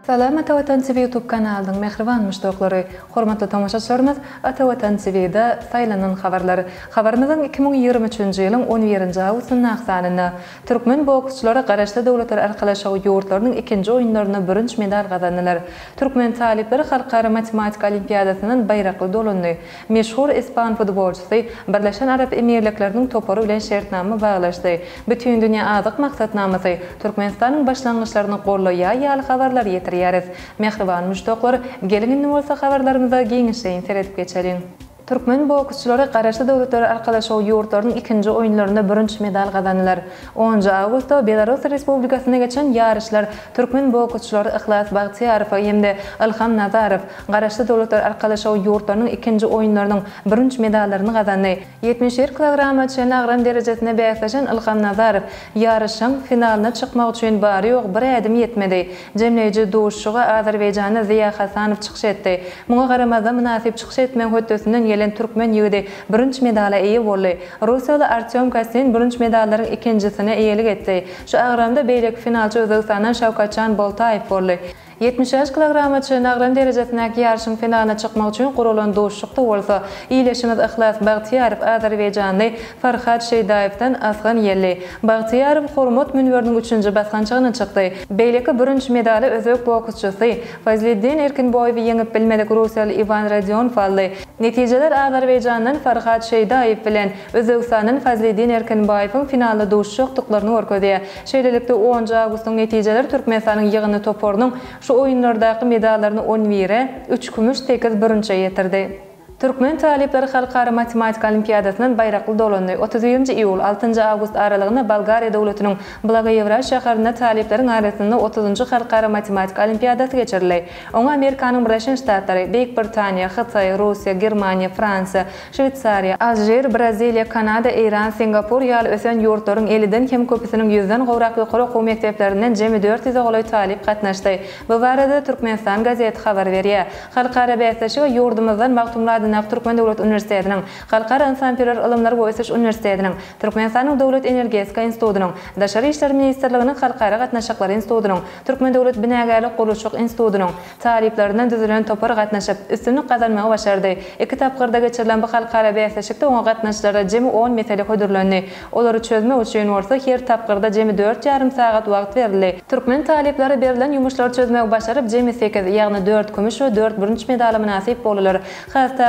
Salam Atawatan TV YouTube kanalının mehriban müştaqlary, hormatly tamaşaçylarymyz, Atawatan TV'de saylanan habarlary. Habarymyzyň 2023-nji ýylyň 11-nji awgustyna aksanyna türkmen boksçylary garaşly dowlatlar arkalaşagy ýurtlarynyň ikinji oýunlaryna birinji medal gazandylar. Türkmen talipleri Halkara Matematika Olimpiadasynyň baýrakly dolundy. Meşhur ispan futbolçysy Birleşen Arap Emirlikleriniň topary bilen şertnama baglaşdy. Bütün dünýä azyk maksatnamasy Türkmenistanyň başlangyçlaryny gorlaýan ýaly habarlar ýetir. Mehriban müştaqlar, gelin bolsa habarlarymyza giňişeýin seredip geçelim. Türkmen boksçylary garaşly dowlatlar arkalaşagy ýurtlarynyň ikinji oýunlaryna birinji medal gazandylar. 10 awgustda Belarus Respublikasyna geçen ýarışlar türkmen boksçylary Ihlas Bagtiýarow hem-de Ilham Nazarow garaşly dowlatlar arkalaşagy ýurtlarynyň ikinji oýunlarynyň birinji medallaryny gazandy. 71 kg çenagram derejesine bäsleşen Ilham Nazarow ýarışyň finalyna çykmak üçin bary ýok bir edim ýetmedi. Jemleýici duşşuga Azerbaýjanyň Ziya Hasanow çykyş etdi. Muňa garamazda münasip çykyş etmän hötdesinden Türkmen ýigidi birinji medala eýe boldy. Russiýaly Artyom Kosin birinji medallaryň ikinjisine eýelik etdi. Şu agramda beýleki finalçy Özbekistanyň Şawkatjan Boltaýew boldy. 70 kg çenagram derejesindäki ýarşyň finalyna çykmak üçin gurulan duşşukda bolsa, iýleşimiz Ihlas Bagtiýarow Azerbaýjanyň Farhat Şeýdaýewden asgan ýerli. Bagtiýarow hormat münweriniň 3-nji basgançygyna çykdy. Beýleki birinji medali özbek boksçysy Fazliddin Erkinboýew ýeňip bilmedik Russiýaly Ivan Rodionov aldy. Netijeler Azerbaýjanyň Farhat Şeýdaýew bilen Özbekistanyň Fazliddin Erkinboýewiň finalda duşşukdyklaryny görkezdi. Şeýlelikde 10 awgustdyň netijeleri Türkmenistanyň ýygyny toporunyň şu oýunlardaky medallaryny 11-e 3 kümüş 8 birinçe ýetirdi. Türkmen talipleri Halkara Matematika Olimpiadasynyň baýrakly dolundy. 30-njy iýul 6-njy awgust aralygyna Bolgariýa dowlatynyň Blagoevgrad şäherinde talipleriň arasynda 30-njy Halkara Matematika Olimpiadasy geçirildi. Oňa Amerikanyň Birleşen Ştatları, Beýik Britaniýa, Hytaý, Russiýa, Germaniýa, Fransiýa, Şwitsariýa, Aljer, Braziliýa, Kanada, Iran, Singapur ýaly ösen ýurtlaryň 50-den hem köpüsiniň 100-den gowrak ýokary okuw mekteplerinden jemi 400 goly talip gatnaşdy. Bu barada Türkmenistan gazeti habar berýär. Halkara bäsleşi we ýurdumyzdan magtumlar Türkmen Dowlat Üniversitetining, Halkara Insan-Perwer Ilymlar Goýsaş Üniversitetining, Türkmenistanyň Dowlat Energetika Institutynyň, Daşary işler ministrliginiň Halkara gatnaşyklary institutynyň, Türkmen Dowlat Binägärlik Gurulşyk institutynyň taliplerinden düzülen topar gatnaşyp üstünlük gazanmagy başardy. Iki tapgyrda geçirilen bu halkara bäsleşikde oňa gatnaşyklary jemi 10 mesele hödürlendi. Olary çözmek üçin bolsa her tapgyrda jemi 4,5 sagat wagt berildi. Türkmen talipleri berilen ýumuşlary çözmek başaryp jemi 8, ýagny 4 kümüş we 4 birinji medala münasip boldylar.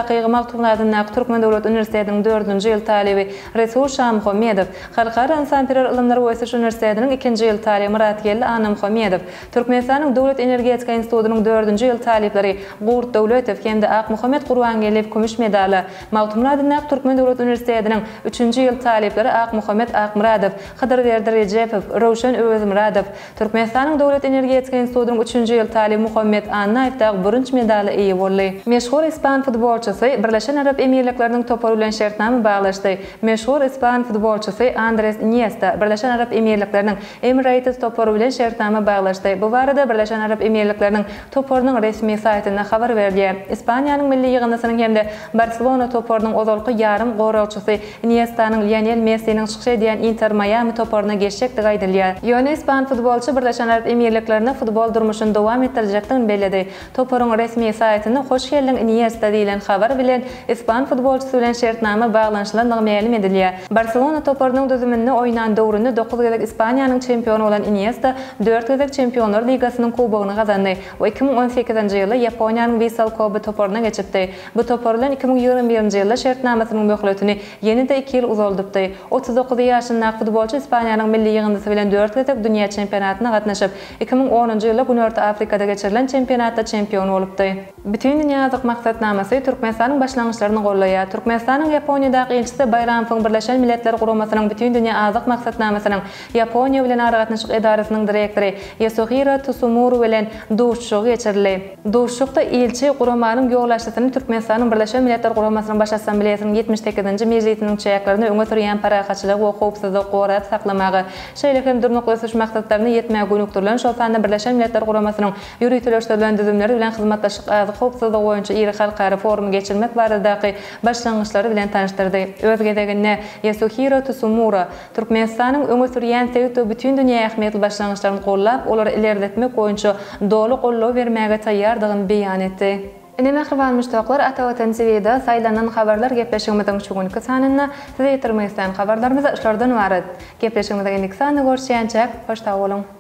Haýygy magtumlaryň Türkmen Dowlat Üniversitetiniň 4-nji ýyl talibi Resul Şamhomedow, Halkara Insan-Perwer Ilymlar Goýsaş Üniversitetiniň 2-nji ýyl talibi Muratgelli Anamhomedow, Türkmenistanyň Dowlat Energetika Institutynyň 4-nji ýyl talipleri Gurt Dowletow hem-de Akmuhammed Gurbangelliw kümüş medala, magtumlaryň Türkmen Dowlat Üniversitetiniň 3-nji ýyl talipleri Akmuhammed Akmuradow, Hydyrberdi Rejepow, Rowşan Özmuradow, Türkmenistanyň Dowlat Energetika Institutynyň 3-nji ýyl talibi Muhammed Annaýew birinji medala eýe boldy. Meşhur ispan futbolçysy Birleşen Arap Emirlikleriniň topary bilen şertnama baglaşdy. Meşhur ispan futbolçysy Andres Iniesta Birleşen Arap Emirlikleriniň Emirates topary bilen şertnama baglaşdy. Bu barada Birleşen Arap Emirlikleriniň toparynyň resmi saýtynda habar berdi. İspaniýanyň milli ýygynyň hem-de Barcelona toparynyň ozalky ýarym gorawçysy Iniestanyň Lionel Messi'niň çykyş edýän Inter Miami toparyna geçecekdi aýdylýar. Ýöne ispan futbolçy Birleşen Arap Emirliklerinde futbol durmuşyny dowam etdirjekdigini bellädi. Toparyň resmi saýtynda "Hoş geldiň Iniesta" diýilen habar bilen ispan futbolçysy bilen şertnama baglanşylandygy ma'lum edilýär. Barcelona toparynyň düzüminde oýnan döwründe 9 gezek Ispaniýanyň çempionu bolan Iniesta 4 gezek Çempionlar Ligasynyň kubogyny gazandy we 2018-nji ýylda Ýaponiýanyň Vissel Kobe toparyna geçipdi. Bu topar bilen 2021-nji ýylda şertnamasynyň möhletini ýene-de 2 ýyl uzaldypdy. 39 ýaşyndaky futbolçy Ispaniýanyň milli ýygyndysy bilen 4 gezek dünýä çempionatyna gatnaşyp 2010-njy ýylda Günorta Afrikada geçirilen çempionatda çempion bolupdy. Bütün dünýälik maksatnamasy Türkmenistanyň başlangyçlaryny gollaýar. Türkmenistanyň Ýaponiýadaky elçisi Bayramowyň Birleşen Milletler Guramasynyň bütün dünýä azyk maksatnamasynyň Ýaponiýa bilen aragatnaşyk edarasynyň direktori Yasuhiro Tsumuru bilen duşşuk geçirildi. Duşşukda elçi guramanyň ýoglaşysyny Türkmenistanyň Birleşen Milletler Guramasynyň baş assambleýasynyň 78-nji mejlisiniň çäklaryny öňe sürýän parahatçylyk we howpsuzlyk gorat saklamagy, şeýlehem durmuklaşyş maksatlaryny ýetmäge gönükdirilen şol sanda Birleşen Milletler Guramasynyň ýürütülüşde bilen düzümleri bilen hyzmatlaşyk azyk howpsuzlyk boýunça iri halkara forum geçirmek baradaky başlangyçlary bilen tanıştyrdy. Öz gezeginde Yasuhiro Tsumura Türkmenistanyň öňe sürýän sebäpli bütün dünýä ähmiýetli başlangyçlaryny gollap, olary ilerletmek boýunça dolu gollaw bermäge taýýardygyny beýan etdi. Ine mehriban müştaklar ata-watan seviyede saylanan habarlar gepleşigimizden çugunky sanyna size ýetirmek isleýän habarlarymyz şoldan ibaret. Gepleşigimizden ilk sanyny görüşýänçek hoşta bolun.